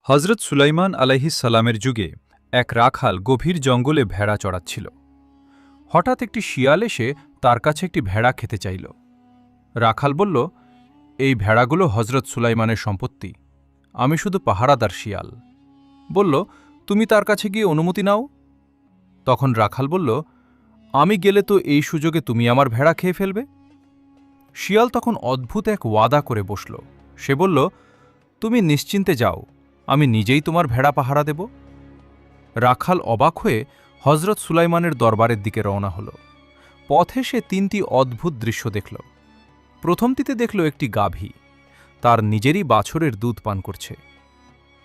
হজরত সুলাইমান আলাইহিসসালামের যুগে এক রাখাল গভীর জঙ্গলে ভেড়া চড়াচ্ছিল। হঠাৎ একটি শিয়াল এসে তার কাছে একটি ভেড়া খেতে চাইল। রাখাল বলল, এই ভেড়াগুলো হজরত সুলাইমানের সম্পত্তি, আমি শুধু পাহারাদার শিয়াল। বলল, তুমি তার কাছে গিয়ে অনুমতি নাও। তখন রাখাল বলল, আমি গেলে তো এই সুযোগে তুমি আমার ভেড়া খেয়ে ফেলবে। শিয়াল তখন অদ্ভুত এক ওয়াদা করে বসল। সে বলল, তুমি নিশ্চিন্তে যাও, আমি নিজেই তোমার ভেড়া পাহারা দেব। রাখাল অবাক হয়ে হজরত সুলাইমানের দরবারের দিকে রওনা হল। পথে সে তিনটি অদ্ভুত দৃশ্য দেখল। প্রথমটিতে দেখল একটি গাভী, তার নিজেরই বাছরের দুধ পান করছে।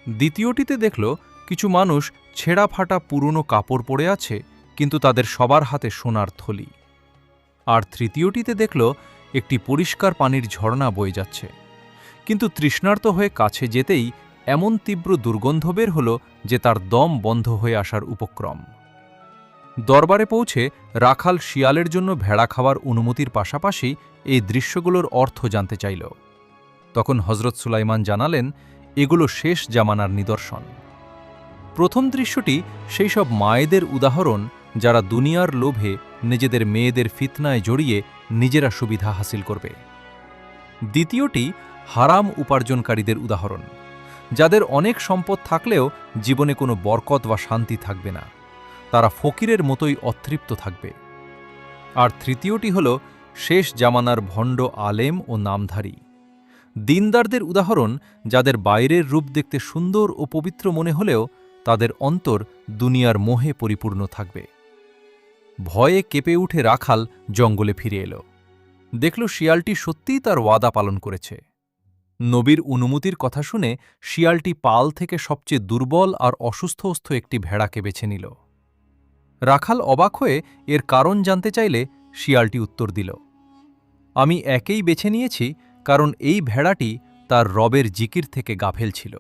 দ্বিতীয়টিতে দেখল কিছু মানুষ ছেঁড়া ফাটা পুরনো কাপড় পরে আছে, কিন্তু তাদের সবার হাতে সোনার থলি। আর তৃতীয়টিতে দেখল একটি পরিষ্কার পানির ঝর্ণা বয়ে যাচ্ছে, কিন্তু তৃষ্ণার্ত হয়ে কাছে যেতেই এমন তীব্র দুর্গন্ধ বের হল যে তার দম বন্ধ হয়ে আসার উপক্রম। দরবারে পৌঁছে রাখাল শিয়ালের জন্য ভেড়া খাওয়ার অনুমতির পাশাপাশি এই দৃশ্যগুলোর অর্থ জানতে চাইল। তখন হজরত সুলাইমান জানালেন, এগুলো শেষ জামানার নিদর্শন। প্রথম দৃশ্যটি সেই সব মায়েদের উদাহরণ যারা দুনিয়ার লোভে নিজেদের মেয়েদের ফিতনায় জড়িয়ে নিজেরা সুবিধা হাসিল করবে। দ্বিতীয়টি হারাম উপার্জনকারীদের উদাহরণ, যাদের অনেক সম্পদ থাকলেও জীবনে কোনো বরকত বা শান্তি থাকবে না, তারা ফকিরের মতোই অতৃপ্ত থাকবে। আর তৃতীয়টি হল শেষ জামানার ভণ্ড আলেম ও নামধারী দিনদারদের উদাহরণ, যাদের বাইরের রূপ দেখতে সুন্দর ও পবিত্র মনে হলেও তাদের অন্তর দুনিয়ার মোহে পরিপূর্ণ থাকবে। ভয়ে কেঁপে উঠে রাখাল জঙ্গলে ফিরে এল। দেখল শিয়ালটি সত্যিই তার ওয়াদা পালন করেছে। নবীর অনুমতির কথা শুনে শিয়ালটি পাল থেকে সবচেয়ে দুর্বল আর অসুস্থ একটি ভেড়াকে বেছে নিল। রাখাল অবাক হয়ে এর কারণ জানতে চাইলে শিয়ালটি উত্তর দিল, আমি একেই বেছে নিয়েছি কারণ এই ভেড়াটি তার রবের জিকির থেকে গাফেল ছিল।